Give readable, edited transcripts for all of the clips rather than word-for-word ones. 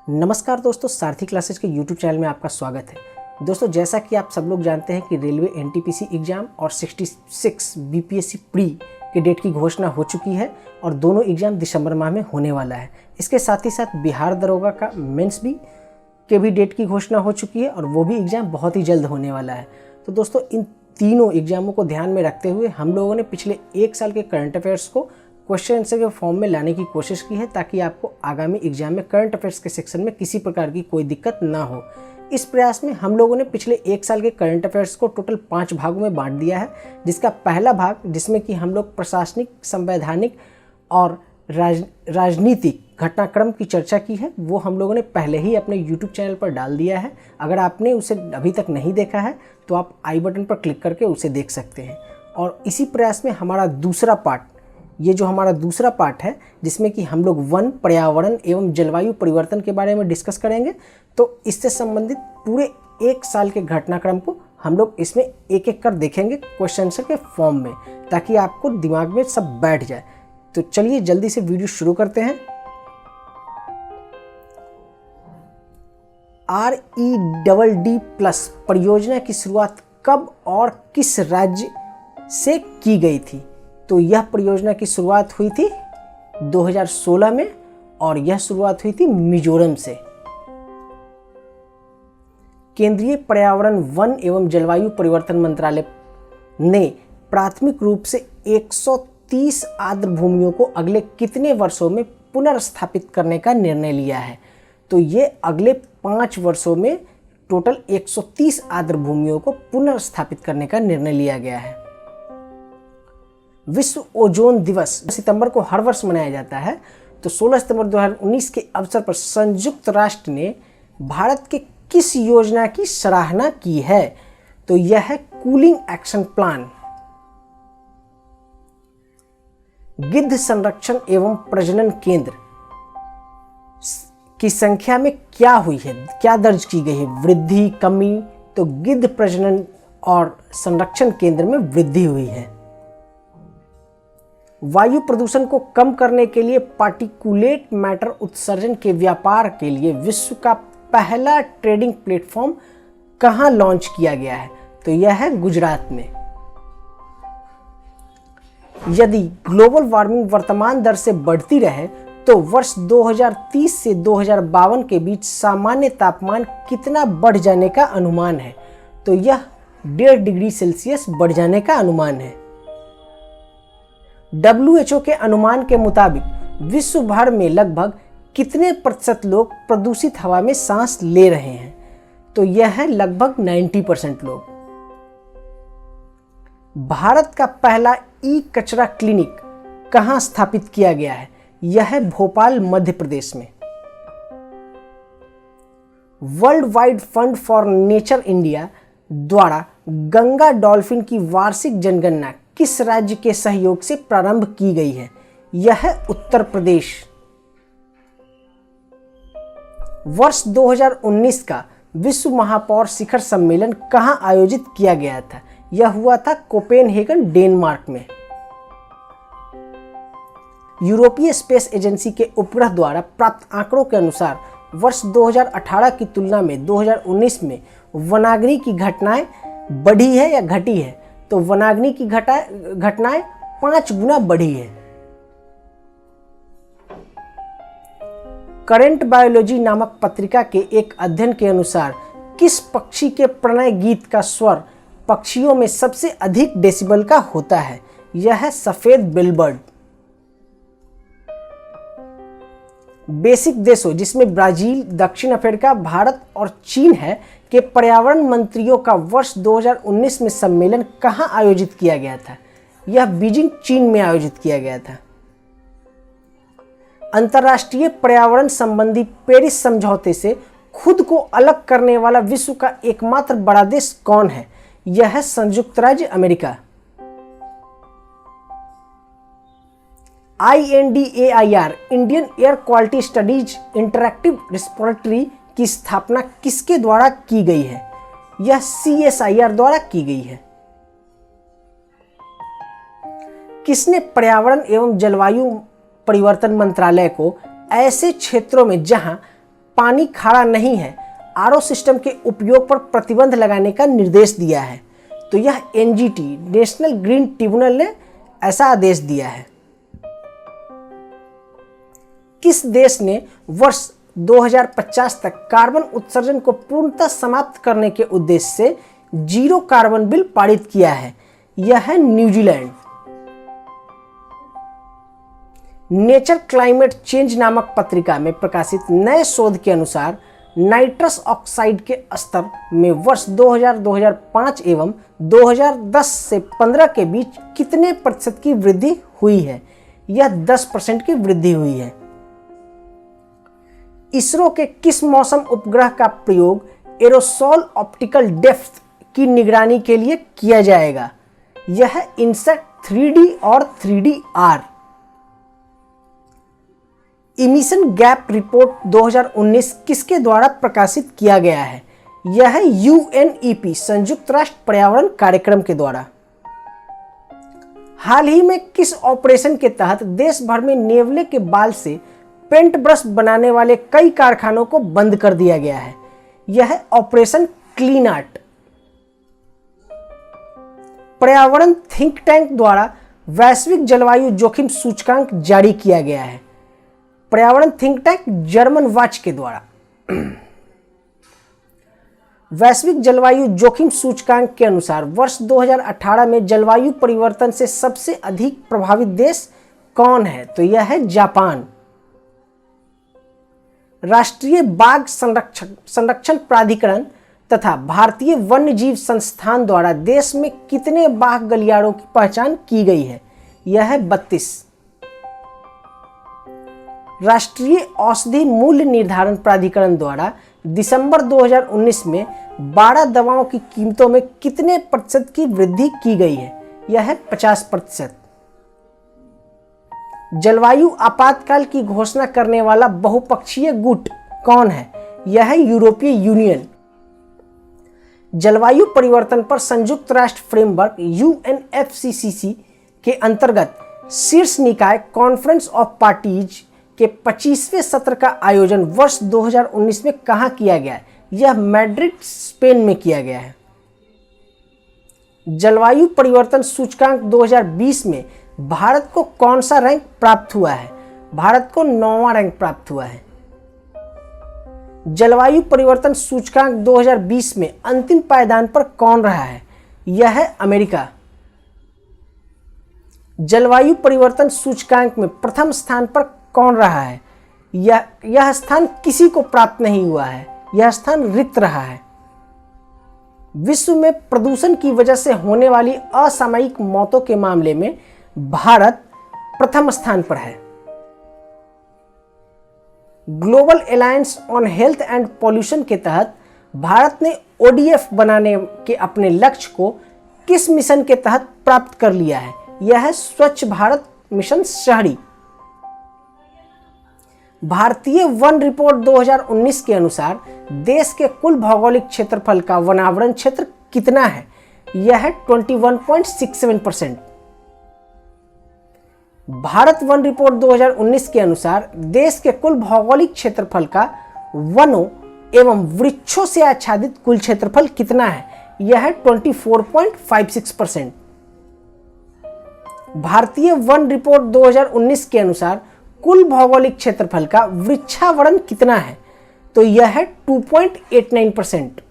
नमस्कार दोस्तों, सारथी क्लासेज के यूट्यूब चैनल में आपका स्वागत है। दोस्तों, जैसा कि आप सब लोग जानते हैं कि रेलवे एनटीपीसी एग्ज़ाम और 66 बीपीएससी प्री के डेट की घोषणा हो चुकी है और दोनों एग्ज़ाम दिसंबर माह में होने वाला है। इसके साथ ही साथ बिहार दरोगा का मेंस के भी डेट की घोषणा हो चुकी है और वो भी एग्ज़ाम बहुत ही जल्द होने वाला है। तो दोस्तों, इन तीनों एग्ज़ामों को ध्यान में रखते हुए हम लोगों ने पिछले एक साल के करंट अफेयर्स को क्वेश्चन आंसर के फॉर्म में लाने की कोशिश की है, ताकि आपको आगामी एग्जाम में करंट अफेयर्स के सेक्शन में किसी प्रकार की कोई दिक्कत ना हो। इस प्रयास में हम लोगों ने पिछले एक साल के करंट अफेयर्स को टोटल 5 भागों में बांट दिया है, जिसका पहला भाग, जिसमें कि हम लोग प्रशासनिक, संवैधानिक और राजनीतिक घटनाक्रम की चर्चा की है, वो हम लोगों ने पहले ही अपने YouTube चैनल पर डाल दिया है। अगर आपने उसे अभी तक नहीं देखा है तो आप आई बटन पर क्लिक करके उसे देख सकते हैं। और इसी प्रयास में हमारा दूसरा पार्ट, ये जो हमारा दूसरा पार्ट है, जिसमें कि हम लोग वन, पर्यावरण एवं जलवायु परिवर्तन के बारे में डिस्कस करेंगे, तो इससे संबंधित पूरे एक साल के घटनाक्रम को हम लोग इसमें एक एक कर देखेंगे क्वेश्चन आंसर के फॉर्म में, ताकि आपको दिमाग में सब बैठ जाए। तो चलिए जल्दी से वीडियो शुरू करते हैं। REDD+ परियोजना की शुरुआत कब और किस राज्य से की गई थी? तो यह परियोजना की शुरुआत हुई थी 2016 में और यह शुरुआत हुई थी मिजोरम से। केंद्रीय पर्यावरण, वन एवं जलवायु परिवर्तन मंत्रालय ने प्राथमिक रूप से 130 आर्द्र भूमियों को अगले कितने वर्षों में पुनर्स्थापित करने का निर्णय लिया है? तो ये अगले 5 वर्षों में टोटल 130 आर्द्र भूमियों को पुनर्स्थापित करने का निर्णय लिया गया है। विश्व ओजोन दिवस सितंबर को हर वर्ष मनाया जाता है। तो 16 सितंबर 2019 के अवसर पर संयुक्त राष्ट्र ने भारत के किस योजना की सराहना की है? तो यह है कूलिंग एक्शन प्लान। गिद्ध संरक्षण एवं प्रजनन केंद्र की संख्या में क्या हुई है, क्या दर्ज की गई है? वृद्धि, कमी? तो गिद्ध प्रजनन और संरक्षण केंद्र में वृद्धि हुई है। वायु प्रदूषण को कम करने के लिए पार्टिकुलेट मैटर उत्सर्जन के व्यापार के लिए विश्व का पहला ट्रेडिंग प्लेटफॉर्म कहां लॉन्च किया गया है? तो यह है गुजरात में। यदि ग्लोबल वार्मिंग वर्तमान दर से बढ़ती रहे तो वर्ष 2030 से 2052 के बीच सामान्य तापमान कितना बढ़ जाने का अनुमान है? तो यह 1.5 डिग्री सेल्सियस बढ़ जाने का अनुमान है। WHO के अनुमान के मुताबिक विश्व भर में लगभग कितने प्रतिशत लोग प्रदूषित हवा में सांस ले रहे हैं? तो यह है लगभग 90% लोग। भारत का पहला ई-कचरा क्लिनिक कहां स्थापित किया गया है? यह है भोपाल, मध्य प्रदेश में। World wide fund for nature India द्वारा गंगा डॉल्फिन की वार्षिक जनगणना किस राज्य के सहयोग से प्रारंभ की गई है? यह है उत्तर प्रदेश। वर्ष 2019 का विश्व महापौर शिखर सम्मेलन कहां आयोजित किया गया था? यह हुआ था कोपेनहेगन, डेनमार्क में। यूरोपीय स्पेस एजेंसी के उपग्रह द्वारा प्राप्त आंकड़ों के अनुसार वर्ष 2018 की तुलना में 2019 में वनाग्नि की घटनाएं बढ़ी है या घटी है? तो वनाग्नि की घटनाएं 5 गुना बढ़ी है। करंट बायोलॉजी नामक पत्रिका के एक अध्ययन के अनुसार किस पक्षी के प्रणय गीत का स्वर पक्षियों में सबसे अधिक डेसिबल का होता है? यह है सफेद बिलबर्ड। बेसिक देशों, जिसमें ब्राजील, दक्षिण अफ्रीका, भारत और चीन है, के पर्यावरण मंत्रियों का वर्ष 2019 में सम्मेलन कहां आयोजित किया गया था? यह बीजिंग, चीन में आयोजित किया गया था। अंतर्राष्ट्रीय पर्यावरण संबंधी पेरिस समझौते से खुद को अलग करने वाला विश्व का एकमात्र बड़ा देश कौन है? यह है संयुक्त राज्य America. INDAIR, Indian air quality studies interactive repository की स्थापना किसके द्वारा की गई है? यह CSIR द्वारा की गई है। किसने पर्यावरण एवं जलवायु परिवर्तन मंत्रालय को ऐसे क्षेत्रों में जहां पानी खारा नहीं है, आरओ सिस्टम के उपयोग पर प्रतिबंध लगाने का निर्देश दिया है। तो यह एनजीटी नेशनल ग्रीन ट्रिब्यूनल ने ऐसा आदेश दिया है। किस देश ने वर्ष 2050 तक कार्बन उत्सर्जन को पूर्णतः समाप्त करने के उद्देश्य से जीरो कार्बन बिल पारित किया है? यह है न्यूजीलैंड। नेचर क्लाइमेट चेंज नामक पत्रिका में प्रकाशित नए शोध के अनुसार नाइट्रस ऑक्साइड के स्तर में वर्ष 2000-2005 एवं 2010 से 15 के बीच कितने प्रतिशत की वृद्धि हुई है? यह 10% की वृद्धि हुई है। इसरो के किस मौसम उपग्रह का प्रयोग एरोसोल ऑप्टिकल डेप्थ की निगरानी के लिए किया जाएगा? यह है इनसेट 3D और 3DR। इमिशन गैप रिपोर्ट 2019 किसके द्वारा प्रकाशित किया गया है? यह है UNEP संयुक्त राष्ट्र पर्यावरण कार्यक्रम के द्वारा। हाल ही में किस ऑपरेशन के तहत देश भर में नेवले के बाल से पेंट ब्रश बनाने वाले कई कारखानों को बंद कर दिया गया है? यह है ऑपरेशन क्लीन आर्ट। पर्यावरण थिंक टैंक द्वारा वैश्विक जलवायु जोखिम सूचकांक जारी किया गया है। पर्यावरण थिंक टैंक जर्मन वाच के द्वारा। वैश्विक जलवायु जोखिम सूचकांक के अनुसार वर्ष 2018 में जलवायु परिवर्तन से सबसे अधिक प्रभावित देश कौन है? तो यह है जापान। राष्ट्रीय बाघ संरक्षण प्राधिकरण तथा भारतीय वन्यजीव संस्थान द्वारा देश में कितने बाघ गलियारों की पहचान की गई है? यह है 32। राष्ट्रीय औषधि मूल्य निर्धारण प्राधिकरण द्वारा दिसंबर 2019 में 12 दवाओं की कीमतों में कितने प्रतिशत की वृद्धि की गई है? यह है 50%। जलवायु आपातकाल की घोषणा करने वाला बहुपक्षीय गुट कौन है? यह है यूरोपीय यूनियन। जलवायु परिवर्तन पर संयुक्त राष्ट्र फ्रेमवर्क UNFCCC के अंतर्गत शीर्ष निकाय कॉन्फ्रेंस ऑफ पार्टीज के 25वें सत्र का आयोजन वर्ष 2019 में कहाँ किया गया है? यह मैड्रिड स्पेन में किया गया है। जलवायु परिवर्तन सूचकांक 2020 में भारत को कौन सा रैंक प्राप्त हुआ है? भारत को 9वां रैंक प्राप्त हुआ है। जलवायु परिवर्तन सूचकांक 2020 में अंतिम पायदान पर कौन रहा है? यह है अमेरिका। जलवायु परिवर्तन सूचकांक में प्रथम स्थान पर कौन रहा है? यह स्थान किसी को प्राप्त नहीं हुआ है, यह स्थान रिक्त रहा है। विश्व में प्रदूषण की वजह से होने वाली असामयिक मौतों के मामले में भारत प्रथम स्थान पर है। Global alliance on health and pollution के तहत भारत ने ODF बनाने के अपने लक्ष्य को किस मिशन के तहत प्राप्त कर लिया है? यह है स्वच्छ भारत मिशन शहरी। भारतीय वन रिपोर्ट 2019 के अनुसार देश के कुल भौगोलिक क्षेत्रफल का वनावरण क्षेत्र कितना है? यह है 21.67%। भारत वन रिपोर्ट 2019 के अनुसार देश के कुल भौगोलिक क्षेत्रफल का वनों एवं वृक्षों से आच्छादित कुल क्षेत्रफल कितना है? यह है 24.56%। भारतीय वन रिपोर्ट 2019 के अनुसार कुल भौगोलिक क्षेत्रफल का वृक्षावरण कितना है? तो यह है 2.89%।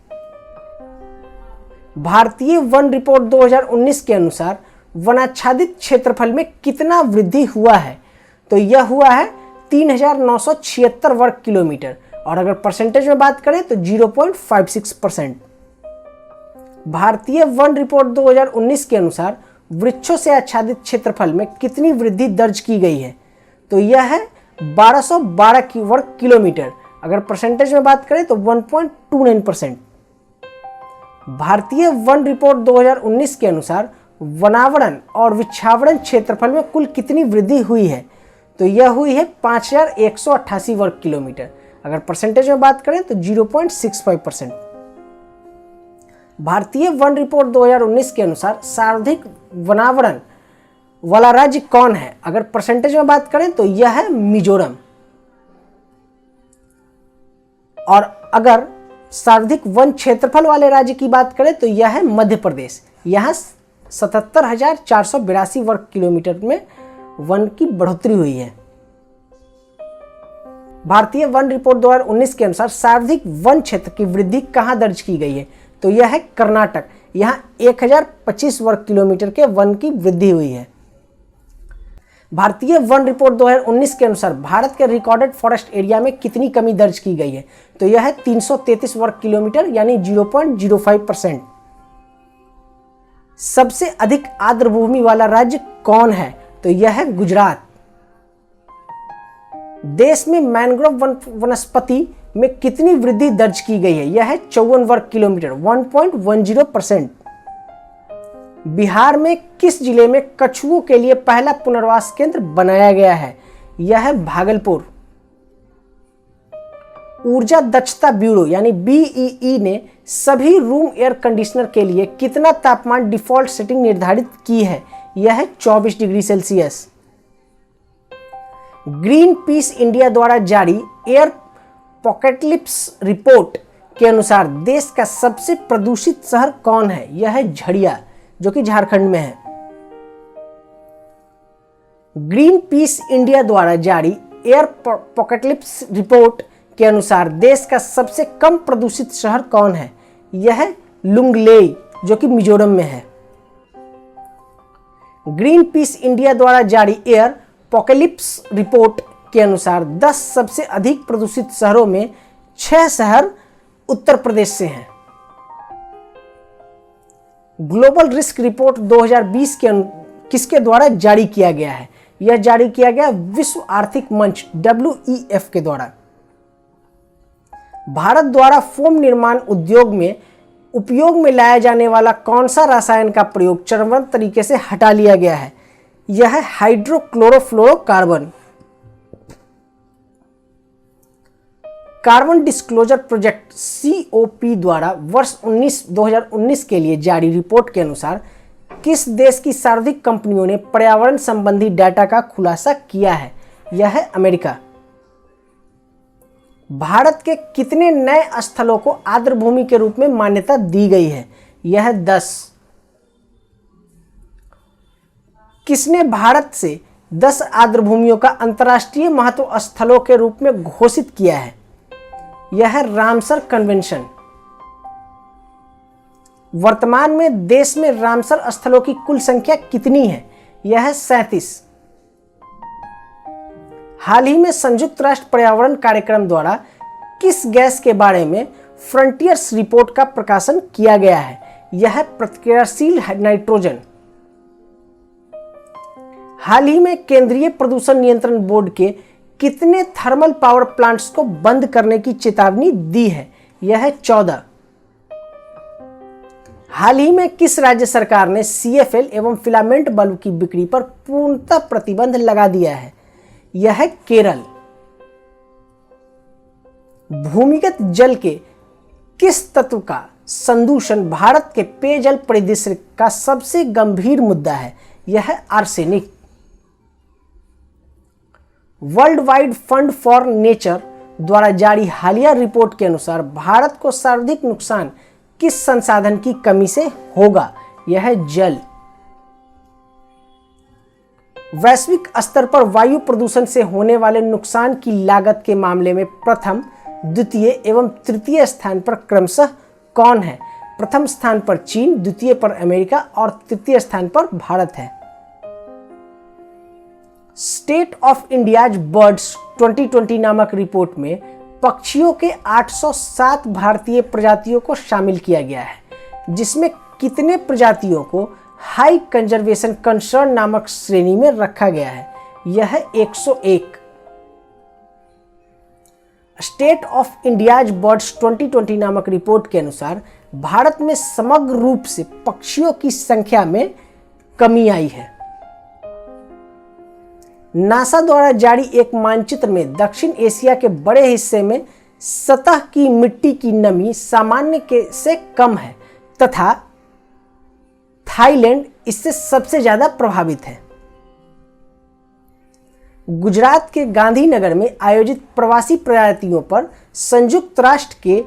भारतीय वन रिपोर्ट 2019 के अनुसार वनाच्छादित क्षेत्रफल में कितना वृद्धि हुआ है? तो यह हुआ है 3976 वर्ग किलोमीटर, और अगर परसेंटेज में बात करें तो 0.56%। भारतीय वन रिपोर्ट 2019 के अनुसार वृक्षों से आच्छादित क्षेत्रफल में कितनी वृद्धि दर्ज की गई है? तो यह है 1212 वर्ग किलोमीटर, अगर परसेंटेज में बात करें तो 1.29%। भारतीय वन रिपोर्ट 2019 के अनुसार वनावरण और वृक्षावरण क्षेत्रफल में कुल कितनी वृद्धि हुई है? तो यह हुई है 5188 वर्ग किलोमीटर, अगर परसेंटेज में बात करें तो 0.65%। भारतीय वन रिपोर्ट 2019 के अनुसार सर्वाधिक वनावरण वाला राज्य कौन है? अगर परसेंटेज में बात करें तो यह है मिजोरम। और अगर सर्वाधिक वन क्षेत्रफल वाले राज्य की बात करें तो यह है मध्य प्रदेश। यहाँ 77,482 वर्ग किलोमीटर में वन की बढ़ोतरी हुई है। भारतीय वन रिपोर्ट 2019 के अनुसार सर्वाधिक वन क्षेत्र की वृद्धि कहाँ दर्ज की गई है, तो यह है कर्नाटक। यहाँ 1025 वर्ग किलोमीटर के वन की वृद्धि हुई है। भारतीय वन रिपोर्ट 2019 के अनुसार भारत के रिकॉर्डेड फॉरेस्ट एरिया में कितनी कमी दर्ज की गई है, तो यह है 333 वर्ग किलोमीटर यानी 0.05%। सबसे अधिक आर्द्र भूमि वाला राज्य कौन है, तो यह है गुजरात। देश में मैंग्रोव वनस्पति में कितनी वृद्धि दर्ज की गई है, यह है 54 वर्ग किलोमीटर 1.10%। बिहार में किस जिले में कछुओं के लिए पहला पुनर्वास केंद्र बनाया गया है, यह है भागलपुर। ऊर्जा दक्षता ब्यूरो यानी BEE ने सभी रूम एयर कंडीशनर के लिए कितना तापमान डिफॉल्ट सेटिंग निर्धारित की है, यह है 24 degree Celsius. Green peas India द्वारा जारी एयर पॉकेटलिप्स रिपोर्ट के अनुसार देश का सबसे प्रदूषित शहर कौन है, यह है झड़िया जो कि झारखंड में है। ग्रीन पीस इंडिया द्वारा जारी एयर पॉकेटलिप्स रिपोर्ट के अनुसार देश का सबसे कम प्रदूषित शहर कौन है, यह है लुंगलेई जो कि मिजोरम में है। ग्रीन पीस इंडिया द्वारा जारी एयर पॉकेलिप्स रिपोर्ट के अनुसार 10 सबसे अधिक प्रदूषित शहरों में 6 शहर उत्तर प्रदेश से हैं। ग्लोबल रिस्क रिपोर्ट 2020 के किसके द्वारा जारी किया गया है, यह जारी किया गया विश्व आर्थिक मंच WEF के द्वारा। भारत द्वारा फोम निर्माण उद्योग में उपयोग में लाया जाने वाला कौन सा रसायन का प्रयोग चरणबद्ध तरीके से हटा लिया गया है, यह है hydrochlorofluorocarbon. Carbon disclosure project COP द्वारा वर्ष 2019 के लिए जारी रिपोर्ट के अनुसार किस देश की सर्वाधिक कंपनियों ने पर्यावरण संबंधी डाटा का खुलासा किया है, यह है अमेरिका। भारत के कितने नए स्थलों को आर्द्र भूमि के रूप में मान्यता दी गई है, यह है 10। किसने भारत से 10 आर्द्र भूमियों का अंतर्राष्ट्रीय महत्व स्थलों के रूप में घोषित किया है, यह है रामसर कन्वेंशन। वर्तमान में देश में रामसर स्थलों की कुल संख्या कितनी है, यह है 37। हाल ही में संयुक्त राष्ट्र पर्यावरण कार्यक्रम द्वारा किस गैस के बारे में फ्रंटियर्स रिपोर्ट का प्रकाशन किया गया है, यह है प्रतिक्रियाशील नाइट्रोजन। हाल ही में केंद्रीय प्रदूषण नियंत्रण बोर्ड के कितने थर्मल पावर प्लांट्स को बंद करने की चेतावनी दी है, यह है 14। हाल ही में किस राज्य सरकार ने CFL एवं फिलामेंट बल्ब की बिक्री पर पूर्णतः प्रतिबंध लगा दिया है, यह है केरल। भूमिगत जल के किस तत्व का संदूषण भारत के पेयजल परिदृश्य का सबसे गंभीर मुद्दा है, यह है arsenic. World wide fund for nature द्वारा जारी हालिया रिपोर्ट के अनुसार भारत को सर्वाधिक नुकसान किस संसाधन की कमी से होगा, यह है जल। वैश्विक स्तर पर वायु प्रदूषण से होने वाले नुकसान की लागत के मामले में प्रथम, द्वितीय एवं तृतीय स्थान पर क्रमशः कौन है? प्रथम स्थान पर चीन, द्वितीय पर अमेरिका और तृतीय स्थान पर भारत है। स्टेट ऑफ इंडियाज बर्ड्स 2020 नामक रिपोर्ट में पक्षियों के 807 भारतीय प्रजातियों को शामिल किया गया है, जिसमें कितने प्रजातियों को हाई कंजर्वेशन कंसर्न नामक श्रेणी में रखा गया है? यह है 101। स्टेट ऑफ इंडियाज बर्ड्स 2020 नामक रिपोर्ट के अनुसार भारत में समग्र रूप से पक्षियों की संख्या में कमी आई है। नासा द्वारा जारी एक मानचित्र में दक्षिण एशिया के बड़े हिस्से में सतह की मिट्टी की नमी सामान्य से कम है तथा थाईलैंड इससे सबसे ज्यादा प्रभावित है। गुजरात के गांधीनगर में आयोजित प्रवासी प्रजातियों पर संयुक्त राष्ट्र के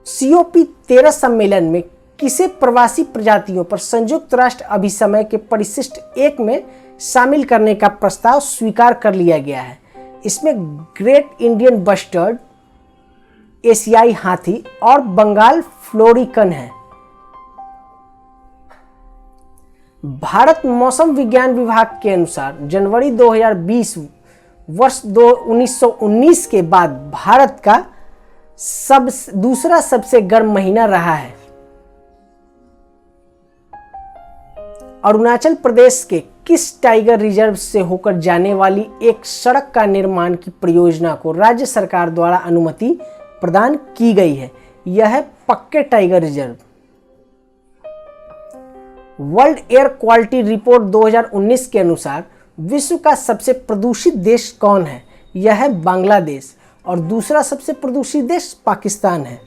COP13 सम्मेलन में किसे प्रवासी प्रजातियों पर संयुक्त राष्ट्र अभिसमय के परिशिष्ट 1 में शामिल करने का प्रस्ताव स्वीकार कर लिया गया है। इसमें ग्रेट इंडियन बस्टर्ड, एशियाई हाथी और बंगाल फ्लोरिकन है। भारत मौसम विज्ञान विभाग के अनुसार जनवरी 2020 वर्ष 1919 के बाद भारत का दूसरा सबसे गर्म महीना रहा है। अरुणाचल प्रदेश के किस टाइगर रिजर्व से होकर जाने वाली एक सड़क का निर्माण की परियोजना को राज्य सरकार द्वारा अनुमति प्रदान की गई है? यह है पक्के tiger reserve. World air quality report 2019 के अनुसार विश्व का सबसे प्रदूषित देश कौन है? यह है बांग्लादेश और दूसरा सबसे प्रदूषित देश पाकिस्तान है।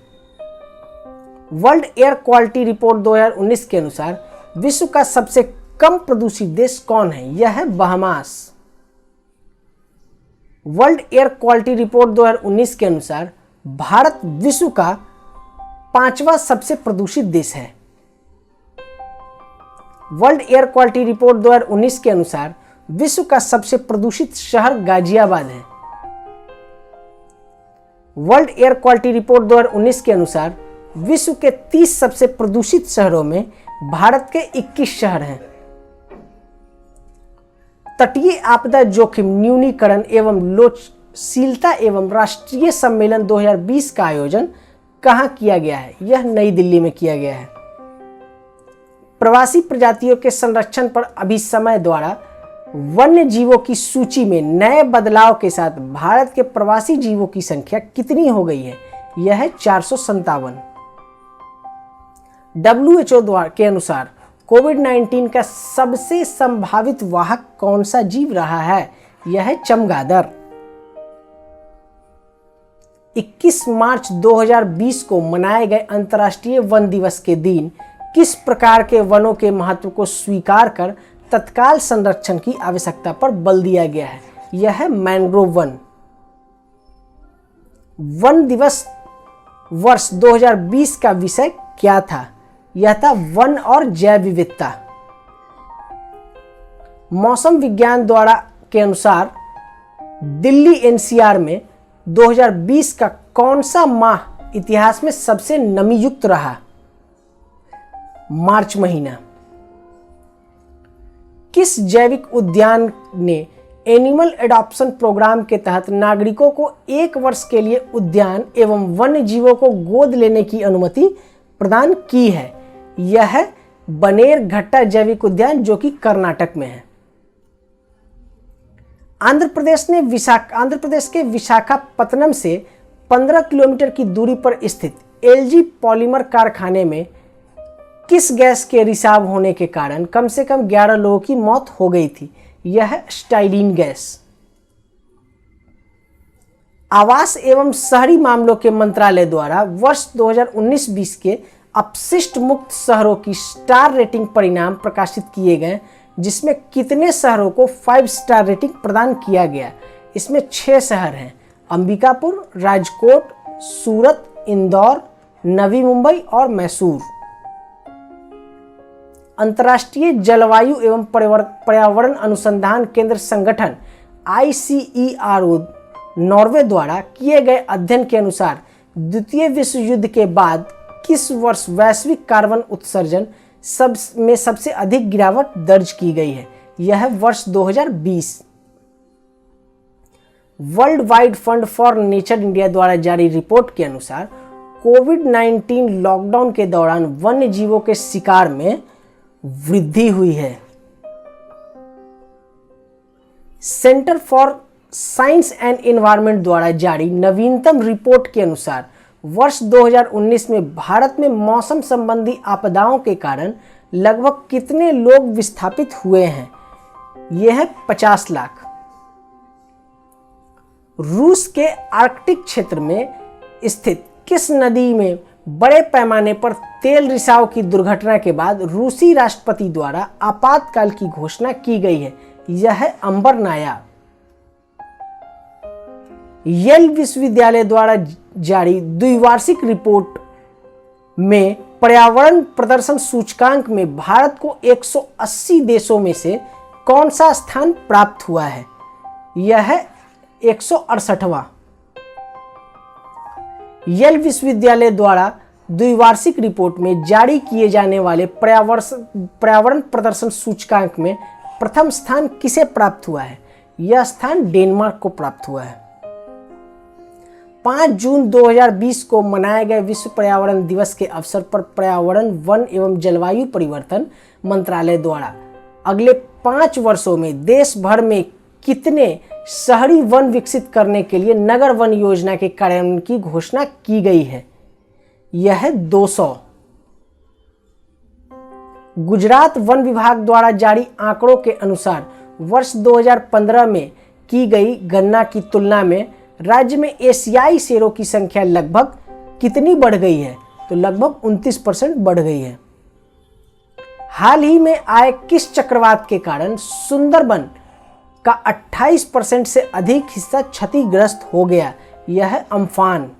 वर्ल्ड एयर क्वालिटी रिपोर्ट 2019 के अनुसार विश्व का सबसे कम प्रदूषित देश कौन है? यह है Bahamas. World air quality report 2019 के अनुसार भारत विश्व का 5वां सबसे प्रदूषित देश है। वर्ल्ड एयर क्वालिटी रिपोर्ट 2019 के अनुसार विश्व का सबसे प्रदूषित शहर गाजियाबाद है। वर्ल्ड एयर क्वालिटी रिपोर्ट 2019 के अनुसार विश्व के 30 सबसे प्रदूषित शहरों में भारत के 21 शहर हैं। तटीय आपदा जोखिम न्यूनीकरण एवं लोचशीलता एवं राष्ट्रीय सम्मेलन 2020 का आयोजन कहाँ किया गया है? यह नई दिल्ली में किया गया है। प्रवासी प्रजातियों के संरक्षण पर अभिसमय द्वारा वन्य जीवों की सूची में नए बदलाव के साथ भारत के प्रवासी जीवों की संख्या कितनी हो गई है? यह है 457। WHO के अनुसार कोविड-19 का सबसे संभावित वाहक कौन सा जीव रहा है? यह है चमगादड़। 21 मार्च 2020 को मनाए गए अंतर्राष्ट्रीय वन दिवस के दिन किस प्रकार के वनों के महत्व को स्वीकार कर तत्काल संरक्षण की आवश्यकता पर बल दिया गया है? यह है मैंग्रोव वन। वन दिवस वर्ष 2020 का विषय क्या था? यह था वन और जैव विविधता। मौसम विज्ञान द्वारा के अनुसार दिल्ली NCR में 2020 का कौन सा माह इतिहास में सबसे नमी युक्त रहा? मार्च महीना। किस जैविक उद्यान ने एनिमल एडॉप्शन प्रोग्राम के तहत नागरिकों को 1 वर्ष के लिए उद्यान एवं वन्य जीवों को गोद लेने की अनुमति प्रदान की है? यह है बनेरघट्टा जैविक उद्यान जो कि कर्नाटक में है। आंध्र प्रदेश के विशाखापत्तनम से 15 किलोमीटर की दूरी पर स्थित LG पॉलीमर कारखाने में किस गैस के रिसाव होने के कारण कम से कम 11 लोगों की मौत हो गई थी? यह है स्टाइलिन गैस। आवास एवं शहरी मामलों के मंत्रालय द्वारा वर्ष 2019-20 के अपशिष्ट मुक्त शहरों की स्टार रेटिंग परिणाम प्रकाशित किए गए, जिसमें कितने शहरों को 5 स्टार रेटिंग प्रदान किया गया? इसमें 6 शहर हैं: अंबिकापुर, राजकोट, सूरत, इंदौर, नवी मुंबई और मैसूर। अंतर्राष्ट्रीय जलवायु एवं पर्यावरण अनुसंधान केंद्र संगठन ICERO नॉर्वे द्वारा किए गए अध्ययन के अनुसार द्वितीय विश्व युद्ध के बाद किस वर्ष वैश्विक कार्बन उत्सर्जन में सबसे अधिक गिरावट दर्ज की गई है? यह है वर्ष 2020। World wide fund for nature India द्वारा जारी रिपोर्ट के अनुसार कोविड-19 लॉकडाउन के दौरान वन्य जीवों के शिकार में वृद्धि हुई है। Centre for science and environment द्वारा जारी नवीनतम रिपोर्ट के अनुसार वर्ष 2019 में भारत में मौसम संबंधी आपदाओं के कारण लगभग कितने लोग विस्थापित हुए हैं? यह है 50 लाख। रूस के आर्कटिक क्षेत्र में स्थित किस नदी में बड़े पैमाने पर तेल रिसाव की दुर्घटना के बाद रूसी राष्ट्रपति द्वारा आपातकाल की घोषणा की गई है? यह है अंबर नायाब। येल विश्वविद्यालय द्वारा जारी द्विवार्षिक रिपोर्ट में पर्यावरण प्रदर्शन सूचकांक में भारत को 180 देशों में से कौन सा स्थान प्राप्त हुआ है? यह है 168वां। येल विश्वविद्यालय द्वारा द्विवार्षिक रिपोर्ट में जारी किए जाने वाले पर्यावरण प्रदर्शन सूचकांक में प्रथम स्थान किसे प्राप्त हुआ है? यह स्थान डेनमार्क को प्राप्त हुआ है। 5 जून 2020 को मनाए गए विश्व पर्यावरण दिवस के अवसर पर पर्यावरण, वन एवं जलवायु परिवर्तन मंत्रालय द्वारा अगले 5 वर्षों में देश भर में कितने शहरी वन विकसित करने के लिए नगर वन योजना के कार्यान्वयन की घोषणा की गई है? यह है 200। गुजरात वन विभाग द्वारा जारी आंकड़ों के अनुसार वर्ष 2015 में की गई गणना की तुलना में राज्य में एशियाई शेरों की संख्या लगभग कितनी बढ़ गई है? तो लगभग 29% बढ़ गई है। हाल ही में आए किस चक्रवात के कारण सुंदरबन का 28% से अधिक हिस्सा क्षतिग्रस्त हो गया? यह है अम्फान।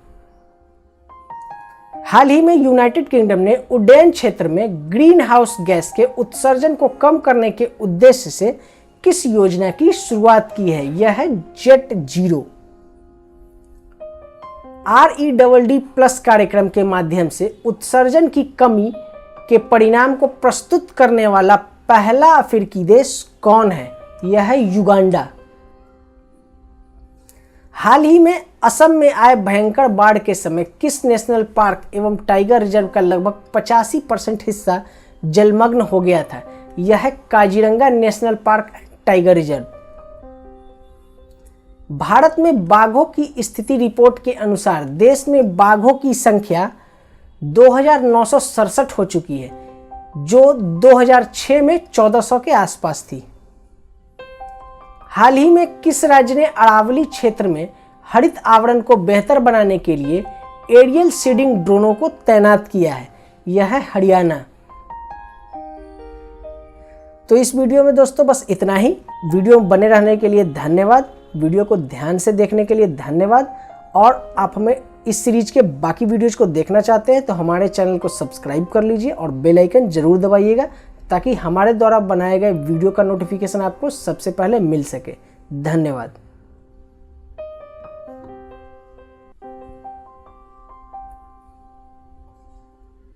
हाल ही में यूनाइटेड किंगडम ने उड्डयन क्षेत्र में ग्रीन हाउस गैस के उत्सर्जन को कम करने के उद्देश्य से किस योजना की शुरुआत की है? यह है जेट जीरो। REDD+ कार्यक्रम के माध्यम से उत्सर्जन की कमी के परिणाम को प्रस्तुत करने वाला पहला अफ्रीकी देश कौन है? यह है युगांडा। हाल ही में असम में आए भयंकर बाढ़ के समय किस नेशनल पार्क एवं टाइगर रिजर्व का लगभग 85% हिस्सा जलमग्न हो गया था? यह है Kaziranga national park tiger reserve. Bharat में बाघों की स्थिति रिपोर्ट के अनुसार देश में बाघों की संख्या 2967 हो चुकी है, जो 2006 में 1400 के आसपास थी। हाल ही में किस राज्य ने अरावली क्षेत्र में हरित आवरण को बेहतर बनाने के लिए एरियल सीडिंग ड्रोनों को तैनात किया है? यह है हरियाणा। तो इस वीडियो में दोस्तों बस इतना ही। वीडियो में बने रहने के लिए धन्यवाद। वीडियो को ध्यान से देखने के लिए धन्यवाद। और आप हमें इस सीरीज के बाकी वीडियोज को देखना चाहते हैं तो हमारे चैनल को सब्सक्राइब कर लीजिए और बेल आइकन जरूर दबाइएगा, ताकि हमारे द्वारा बनाए गए वीडियो का नोटिफिकेशन आपको सबसे पहले मिल सके। धन्यवाद।